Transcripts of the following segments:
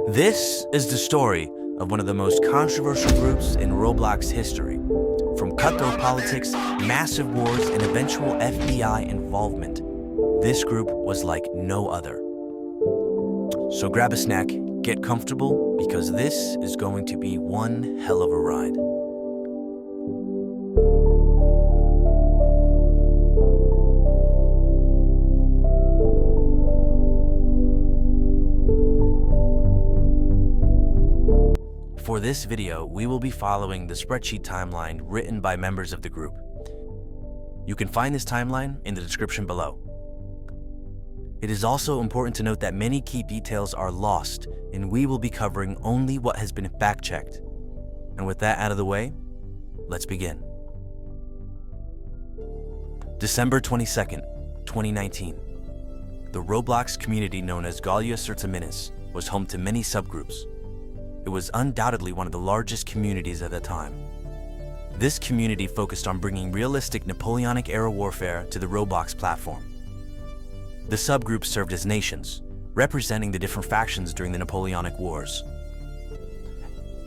This is the story of one of the most controversial groups in Roblox history. From cutthroat politics, massive wars, and eventual FBI involvement, this group was like no other. So grab a snack, get comfortable, because this is going to be one hell of a ride. For this video, we will be following the spreadsheet timeline written by members of the group. You can find this timeline in the description below. It is also important to note that many key details are lost, and we will be covering only what has been fact-checked. And with that out of the way, let's begin. December 22nd, 2019. The Roblox community known as Ordu-Yu was home to many subgroups. It was undoubtedly one of the largest communities at the time. This community focused on bringing realistic Napoleonic-era warfare to the Roblox platform. The subgroups served as nations, representing the different factions during the Napoleonic Wars.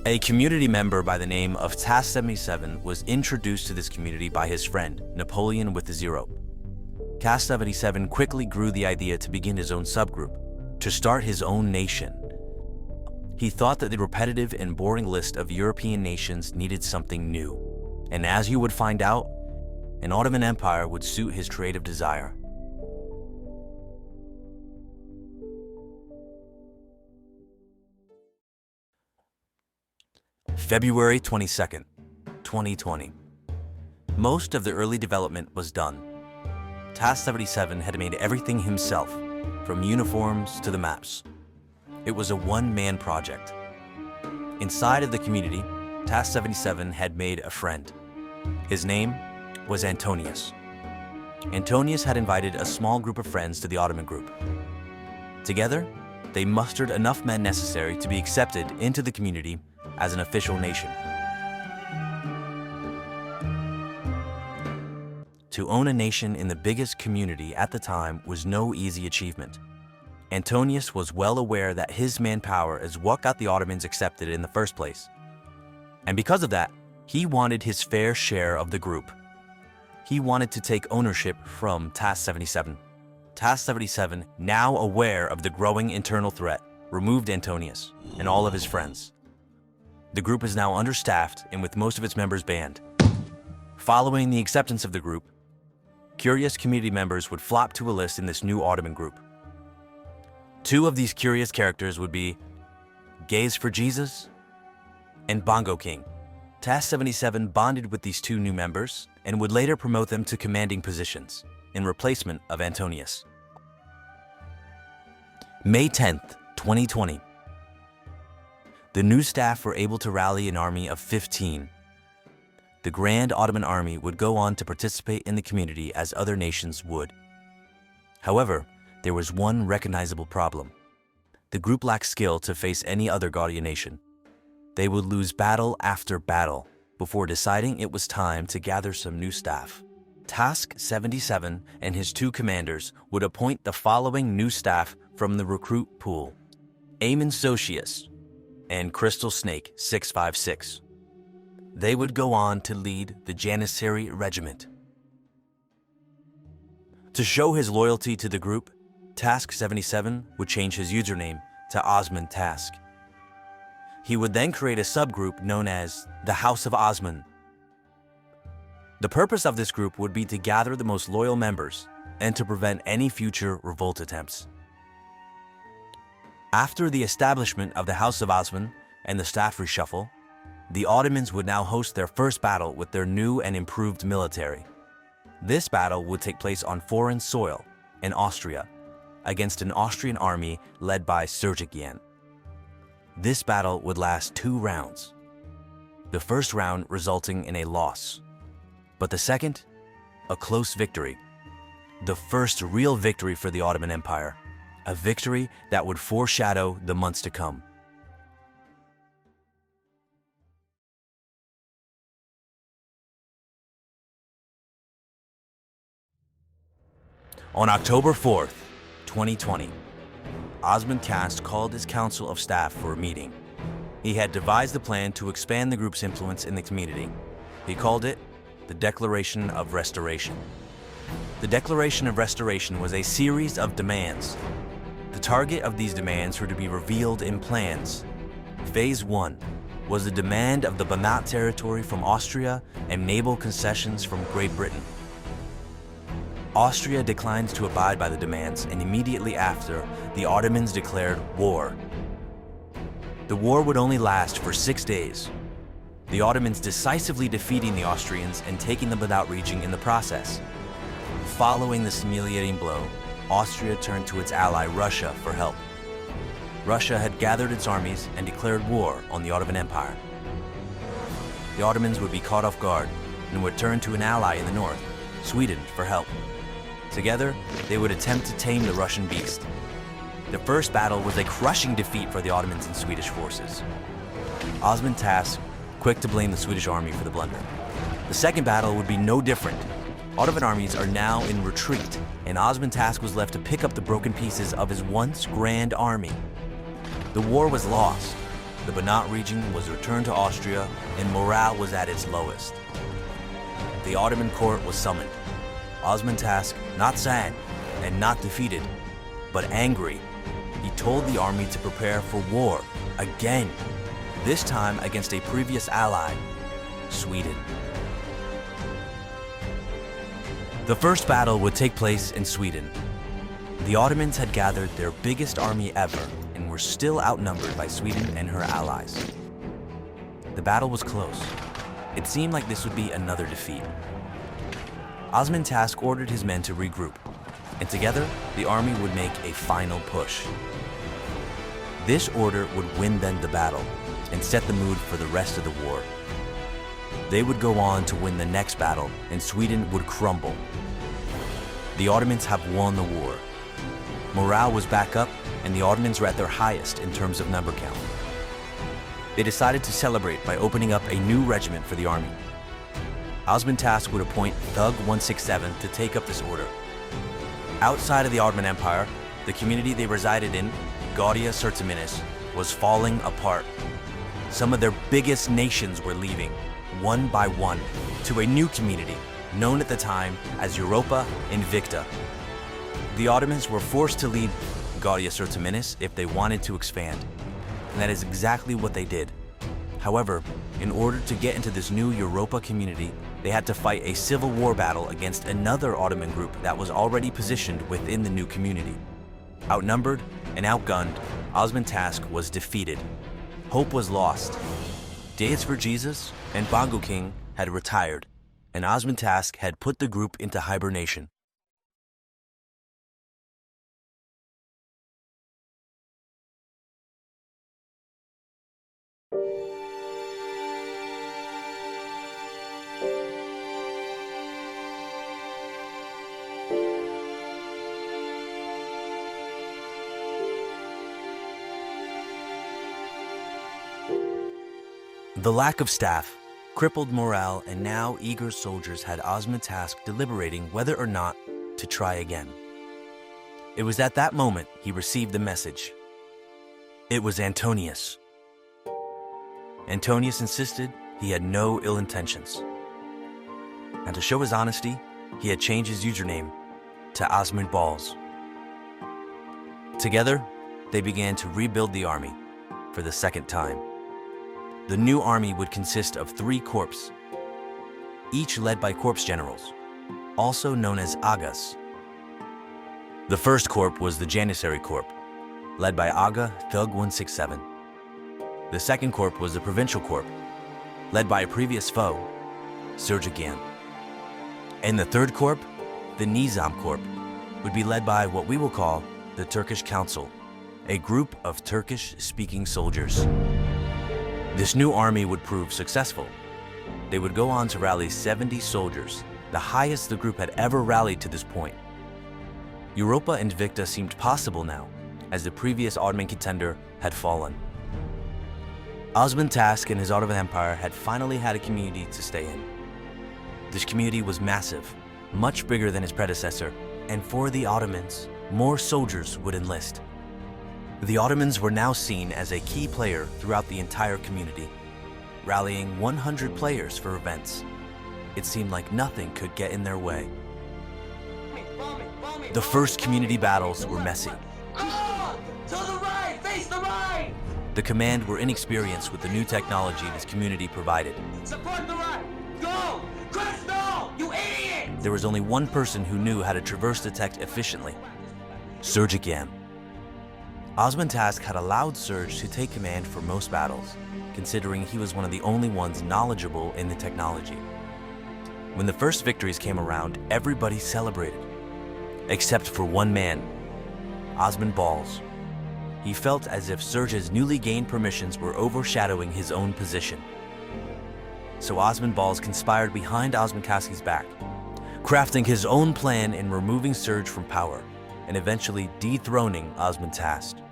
A community member by the name of Task 77 was introduced to this community by his friend, Napoleon with the Zero. Task 77 quickly grew the idea to begin his own subgroup, to start his own nation. He thought that the repetitive and boring list of European nations needed something new. And as you would find out, an Ottoman Empire would suit his creative desire. February 22nd, 2020. Most of the early development was done. Task 77 had made everything himself, from uniforms to the maps. It was a one-man project. Inside of the community, Task 77 had made a friend. His name was Antonius. Antonius had invited a small group of friends to the Ottoman group. Together, they mustered enough men necessary to be accepted into the community as an official nation. To own a nation in the biggest community at the time was no easy achievement. Antonius was well aware that his manpower is what got the Ottomans accepted in the first place. And because of that, he wanted his fair share of the group. He wanted to take ownership from Task 77. Task 77, now aware of the growing internal threat, removed Antonius and all of his friends. The group is now understaffed and with most of its members banned. Following the acceptance of the group, curious community members would flop to a list in this new Ottoman group. Two of these curious characters would be Gaze for Jesus and Bongo King. Task 77 bonded with these two new members and would later promote them to commanding positions in replacement of Antonius. May 10th, 2020. The new staff were able to rally an army of 15. The Grand Ottoman Army would go on to participate in the community as other nations would. However, there was one recognizable problem. The group lacked skill to face any other Gaudian nation. They would lose battle after battle before deciding it was time to gather some new staff. Task 77 and his two commanders would appoint the following new staff from the recruit pool: Amon Socius and Crystal Snake 656. They would go on to lead the Janissary Regiment. To show his loyalty to the group, Task 77 would change his username to OsmanTask. He would then create a subgroup known as the House of Osman. The purpose of this group would be to gather the most loyal members and to prevent any future revolt attempts. After the establishment of the House of Osman and the staff reshuffle, the Ottomans would now host their first battle with their new and improved military. This battle would take place on foreign soil in Austria, against an Austrian army led by Sergikian. This battle would last 2 rounds, the first round resulting in a loss, but the second, a close victory. The first real victory for the Ottoman Empire, a victory that would foreshadow the months to come. On October 4th, 2020, OsmanCrystal called his council of staff for a meeting. He had devised a plan to expand the group's influence in the community. He called it the Declaration of Restoration. The Declaration of Restoration was a series of demands. The target of these demands were to be revealed in plans. Phase 1 was the demand of the Banat territory from Austria and naval concessions from Great Britain. Austria declined to abide by the demands, and immediately after, the Ottomans declared war. The war would only last for 6 days, the Ottomans decisively defeating the Austrians and taking the Banat region in the process. Following this humiliating blow, Austria turned to its ally Russia for help. Russia had gathered its armies and declared war on the Ottoman Empire. The Ottomans would be caught off guard and would turn to an ally in the north, Sweden, for help. Together, they would attempt to tame the Russian beast. The first battle was a crushing defeat for the Ottomans and Swedish forces. OsmanTask quick to blame the Swedish army for the blunder. The second battle would be no different. Ottoman armies are now in retreat, and OsmanTask was left to pick up the broken pieces of his once grand army. The war was lost. The Banat region was returned to Austria, and morale was at its lowest. The Ottoman court was summoned. OsmanTask, not sad and not defeated, but angry, he told the army to prepare for war again, this time against a previous ally, Sweden. The first battle would take place in Sweden. The Ottomans had gathered their biggest army ever and were still outnumbered by Sweden and her allies. The battle was close. It seemed like this would be another defeat. OsmanTask ordered his men to regroup, and together the army would make a final push. This order would win them the battle and set the mood for the rest of the war. They would go on to win the next battle, and Sweden would crumble. The Ottomans have won the war. Morale was back up, and the Ottomans were at their highest in terms of number count. They decided to celebrate by opening up a new regiment for the army. OsmanTask would appoint Thug 167 to take up this order. Outside of the Ottoman Empire, the community they resided in, Gaudia Sertaminis, was falling apart. Some of their biggest nations were leaving, one by one, to a new community, known at the time as Europa Invicta. The Ottomans were forced to leave Gaudia Sertaminis if they wanted to expand, and that is exactly what they did. However, in order to get into this new Europa community, they had to fight a civil war battle against another Ottoman group that was already positioned within the new community. Outnumbered and outgunned, OsmanTask was defeated. Hope was lost. Days for Jesus and Bongo King had retired, and OsmanTask had put the group into hibernation. The lack of staff, crippled morale, and now eager soldiers had OsmanTask deliberating whether or not to try again. It was at that moment he received the message. It was Antonius. Antonius insisted he had no ill intentions. And to show his honesty, he had changed his username to Osman Balls. Together, they began to rebuild the army for the second time. The new army would consist of 3 corps, each led by corps generals, also known as Agas. The first corps was the Janissary Corps, led by Aga Thug 167. The second corps was the Provincial Corps, led by a previous foe, Sergegan. And the third corps, the Nizam Corps, would be led by what we will call the Turkish Council, a group of Turkish-speaking soldiers. This new army would prove successful. They would go on to rally 70 soldiers, the highest the group had ever rallied to this point. Europa and Invicta seemed possible now, as the previous Ottoman contender had fallen. OsmanTask and his Ottoman Empire had finally had a community to stay in. This community was massive, much bigger than his predecessor, and for the Ottomans, more soldiers would enlist. The Ottomans were now seen as a key player throughout the entire community, rallying 100 players for events. It seemed like nothing could get in their way. The first community battles were messy. To the right! Face the right! The command were inexperienced with the new technology this community provided. Support the right! Go! Crystal! You idiot! There was only one person who knew how to traverse the tech efficiently: Sergeant. OsmanTask had allowed Serge to take command for most battles, considering he was one of the only ones knowledgeable in the technology. When the first victories came around, everybody celebrated, except for one man, Osman Balls. He felt as if Serge's newly gained permissions were overshadowing his own position. So Osman Balls conspired behind Osman Kaski's back, crafting his own plan in removing Serge from power and eventually dethroning OsmanTask.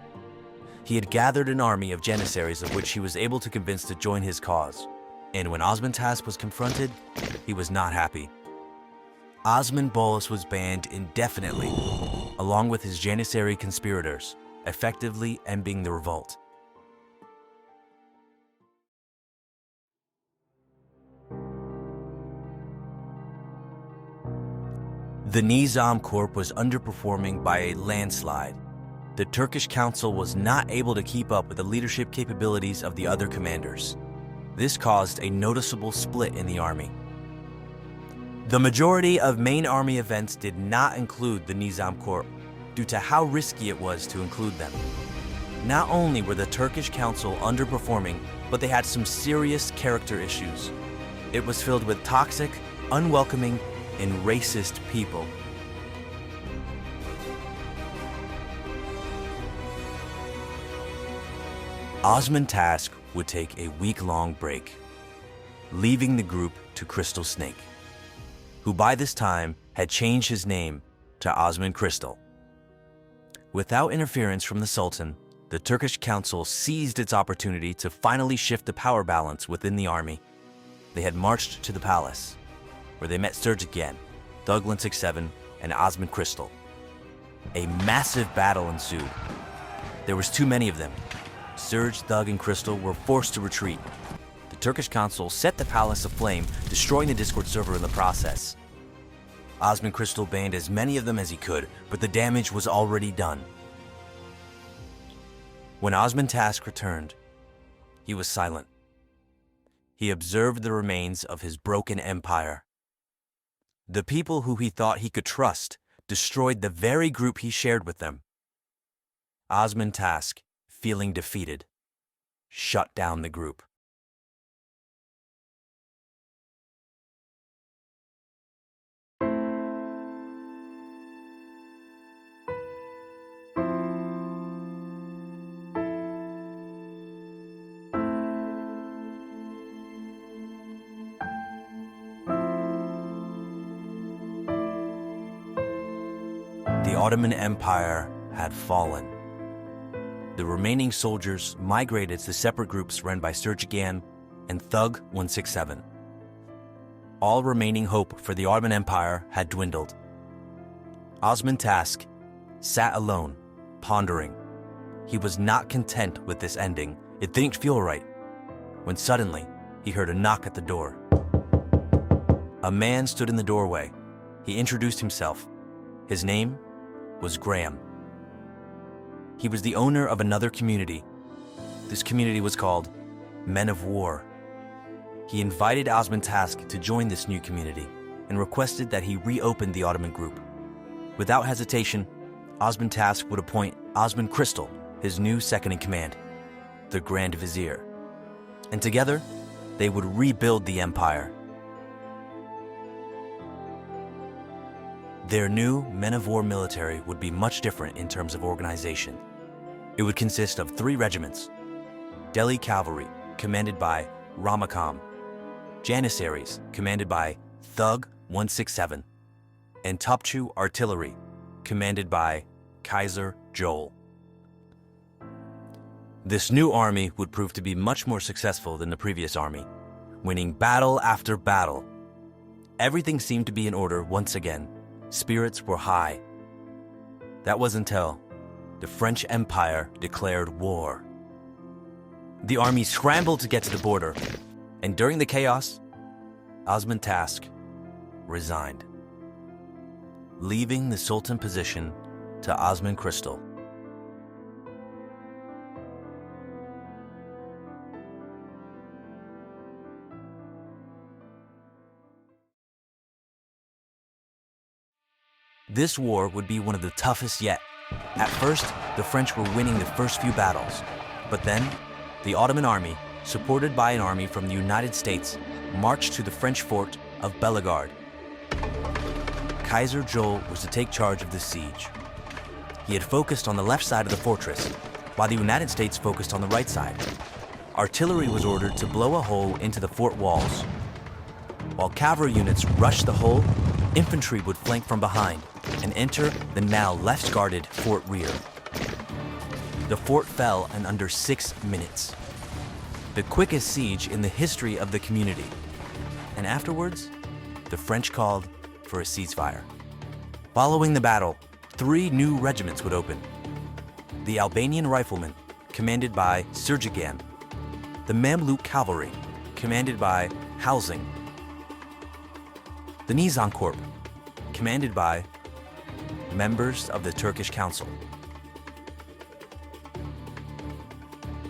He had gathered an army of Janissaries of which he was able to convince to join his cause. And when OsmanTask was confronted, he was not happy. Osman Balls was banned indefinitely, along with his Janissary conspirators, effectively ending the revolt. The Nizam Corps was underperforming by a landslide. The Turkish council was not able to keep up with the leadership capabilities of the other commanders. This caused a noticeable split in the army. The majority of main army events did not include the Nizam Corps due to how risky it was to include them. Not only were the Turkish council underperforming, but they had some serious character issues. It was filled with toxic, unwelcoming, and racist people. OsmanTask would take a week-long break, leaving the group to Crystal Snake, who by this time had changed his name to OsmanCrystal. Without interference from the Sultan, the Turkish council seized its opportunity to finally shift the power balance within the army. They had marched to the palace, where they met Serge again, Thug 167, and OsmanCrystal. A massive battle ensued. There was too many of them. Serge, Thug, and Crystal were forced to retreat. The Turkish consul set the palace aflame, destroying the Discord server in the process. OsmanCrystal banned as many of them as he could, but the damage was already done. When OsmanTask returned, he was silent. He observed the remains of his broken empire. The people who he thought he could trust destroyed the very group he shared with them. OsmanTask, feeling defeated, shut down the group. The Ottoman Empire had fallen. The remaining soldiers migrated to separate groups run by Sergegan and Thug 167. All remaining hope for the Ottoman Empire had dwindled. OsmanTask sat alone, pondering. He was not content with this ending. It didn't feel right. When suddenly, he heard a knock at the door. A man stood in the doorway. He introduced himself. His name was Graham. He was the owner of another community. This community was called Men of War. He invited OsmanTask to join this new community and requested that he reopen the Ottoman group. Without hesitation, OsmanTask would appoint OsmanCrystal, his new second-in-command, the Grand Vizier. And together, they would rebuild the empire. Their new Men of War military would be much different in terms of organization. It would consist of 3 regiments: Delhi Cavalry, commanded by Ramakam; Janissaries, commanded by Thug 167; and Topchu Artillery, commanded by Kaiser Joel. This new army would prove to be much more successful than the previous army, winning battle after battle. Everything seemed to be in order once again. Spirits were high. That was until the French Empire declared war. The army scrambled to get to the border, and during the chaos, OsmanTask resigned, leaving the Sultan position to OsmanCrystal. This war would be one of the toughest yet. At first, the French were winning the first few battles, but then the Ottoman army, supported by an army from the United States, marched to the French fort of Bellegarde. Kaiser Joel was to take charge of the siege. He had focused on the left side of the fortress, while the United States focused on the right side. Artillery was ordered to blow a hole into the fort walls. While cavalry units rushed the hole, infantry would flank from behind and enter the now left-guarded fort rear. The fort fell in under 6 minutes, the quickest siege in the history of the community. And afterwards, the French called for a ceasefire. Following the battle, 3 new regiments would open. The Albanian Riflemen, commanded by Sergigan, the Mamluk Cavalry, commanded by Housing, the Nizam Corps, commanded by members of the Turkish Council.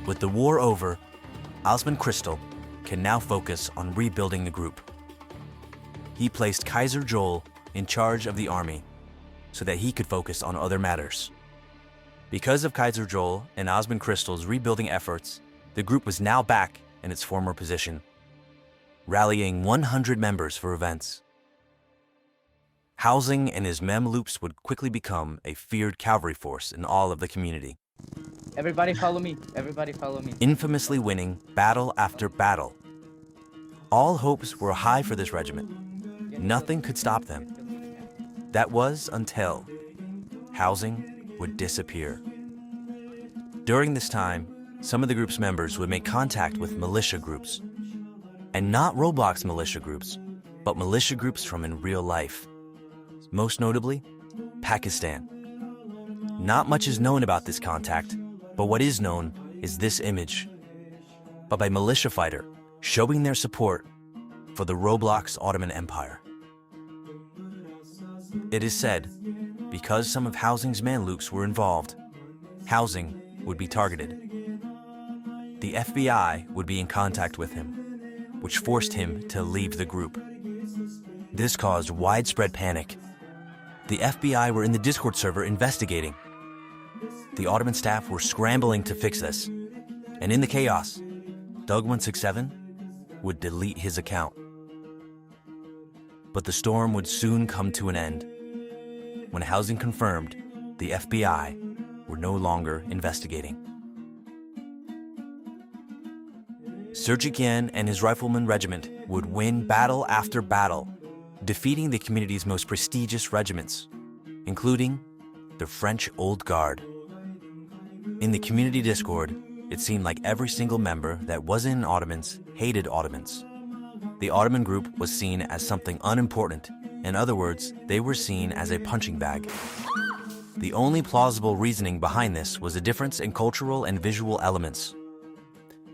With the war over, OsmanCrystal can now focus on rebuilding the group. He placed Kaiser Joel in charge of the army so that he could focus on other matters. Because of Kaiser Joel and OsmanCrystal's rebuilding efforts, the group was now back in its former position, rallying 100 members for events. Housing and his Mamluks would quickly become a feared cavalry force in all of the community. Everybody follow me. Everybody follow me. Infamously winning battle after battle. All hopes were high for this regiment. Nothing could stop them. That was until Housing would disappear. During this time, some of the group's members would make contact with militia groups. And not Roblox militia groups, but militia groups from in real life. Most notably, Pakistan. Not much is known about this contact, but what is known is this image of a militia fighter showing their support for the Roblox Ottoman Empire. It is said, because some of Housing's Mamluks were involved, Housing would be targeted. The FBI would be in contact with him, which forced him to leave the group. This caused widespread panic. The FBI were in the Discord server investigating. The Ottoman staff were scrambling to fix this. And in the chaos, Doug167 would delete his account. But the storm would soon come to an end when Housing confirmed the FBI were no longer investigating. Sergigan and his rifleman regiment would win battle after battle, defeating the community's most prestigious regiments, including the French Old Guard. In the community Discord, it seemed like every single member that wasn't an Ottomans hated Ottomans. The Ottoman group was seen as something unimportant. In other words, they were seen as a punching bag. The only plausible reasoning behind this was a difference in cultural and visual elements.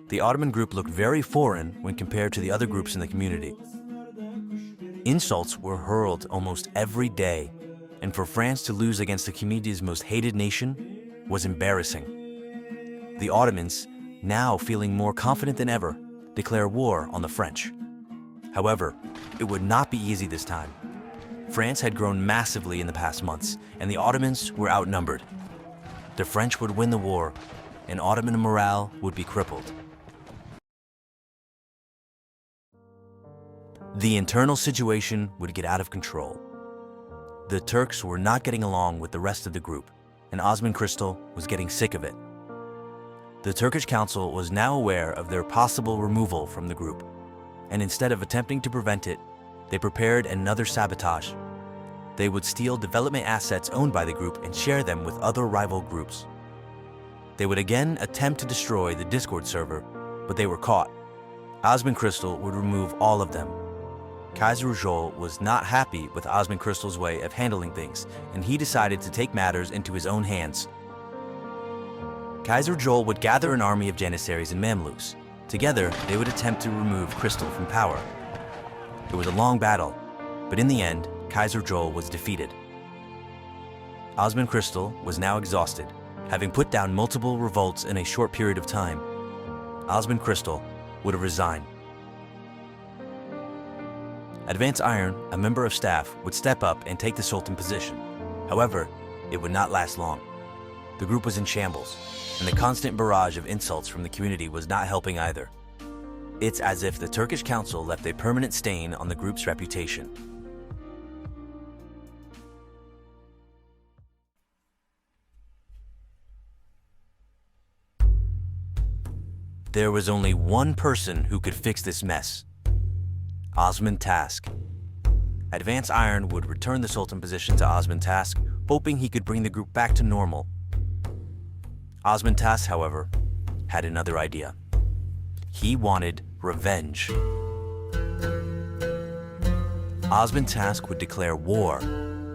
The Ottoman group looked very foreign when compared to the other groups in the community. Insults were hurled almost every day, and for France to lose against the community's most hated nation was embarrassing. The Ottomans, now feeling more confident than ever, declare war on the French. However, it would not be easy this time. France had grown massively in the past months, and the Ottomans were outnumbered. The French would win the war, and Ottoman morale would be crippled. The internal situation would get out of control. The Turks were not getting along with the rest of the group, and OsmanCrystal was getting sick of it. The Turkish Council was now aware of their possible removal from the group, and instead of attempting to prevent it, they prepared another sabotage. They would steal development assets owned by the group and share them with other rival groups. They would again attempt to destroy the Discord server, but they were caught. OsmanCrystal would remove all of them. Kaiser Joel was not happy with OsmanCrystal's way of handling things, and he decided to take matters into his own hands. Kaiser Joel would gather an army of Janissaries and Mamluks. Together, they would attempt to remove Crystal from power. It was a long battle, but in the end, Kaiser Joel was defeated. OsmanCrystal was now exhausted, having put down multiple revolts in a short period of time. OsmanCrystal would have resigned. Advance Iron, a member of staff, would step up and take the Sultan position. However, it would not last long. The group was in shambles, and the constant barrage of insults from the community was not helping either. It's as if the Turkish council left a permanent stain on the group's reputation. There was only one person who could fix this mess: OsmanTask. Advance Iron would return the Sultan position to OsmanTask, hoping he could bring the group back to normal. OsmanTask, however, had another idea. He wanted revenge. OsmanTask would declare war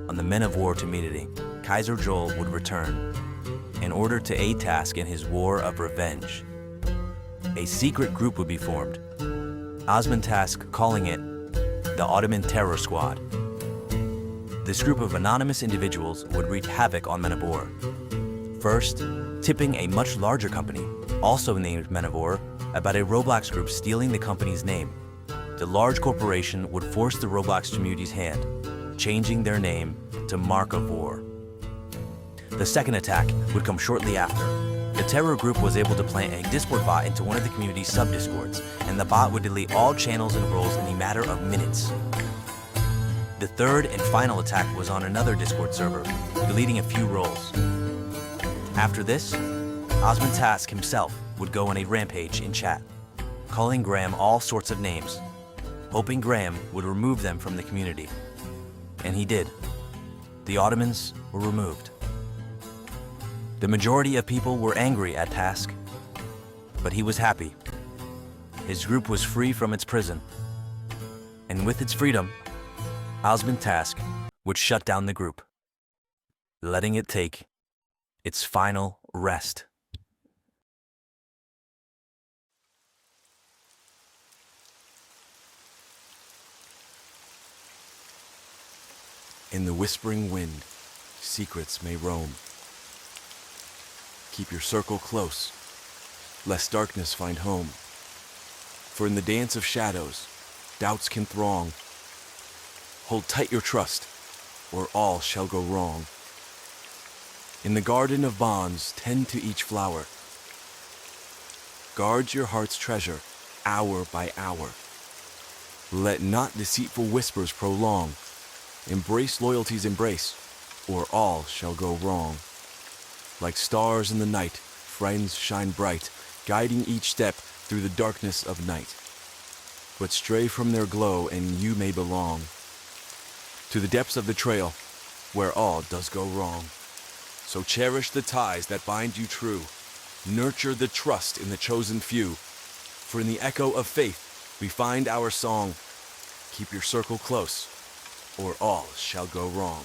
on the men of war community. Kaiser Joel would return in order to aid Task in his war of revenge. A secret group would be formed, OsmanTask calling it the Ottoman Terror Squad. This group of anonymous individuals would wreak havoc on men of war. First, tipping a much larger company, also named Men of War, about a Roblox group stealing the company's name. The large corporation would force the Roblox community's hand, changing their name to Mark of War. The second attack would come shortly after. The terror group was able to plant a Discord bot into one of the community's sub-Discords, and the bot would delete all channels and roles in a matter of minutes. The third and final attack was on another Discord server, deleting a few roles. After this, OsmanTask himself would go on a rampage in chat, calling Graham all sorts of names, hoping Graham would remove them from the community. And he did. The Ottomans were removed. The majority of people were angry at Task, but he was happy. His group was free from its prison, and with its freedom, OsmanTask would shut down the group, letting it take its final rest. In the whispering wind, secrets may roam. Keep your circle close, lest darkness find home. For in the dance of shadows, doubts can throng. Hold tight your trust, or all shall go wrong. In the garden of bonds, tend to each flower. Guard your heart's treasure, hour by hour. Let not deceitful whispers prolong. Embrace loyalty's embrace, or all shall go wrong. Like stars in the night, friends shine bright, guiding each step through the darkness of night. But stray from their glow and you may belong to the depths of the trail where all does go wrong. So cherish the ties that bind you true. Nurture the trust in the chosen few. For in the echo of faith we find our song. Keep your circle close, or all shall go wrong.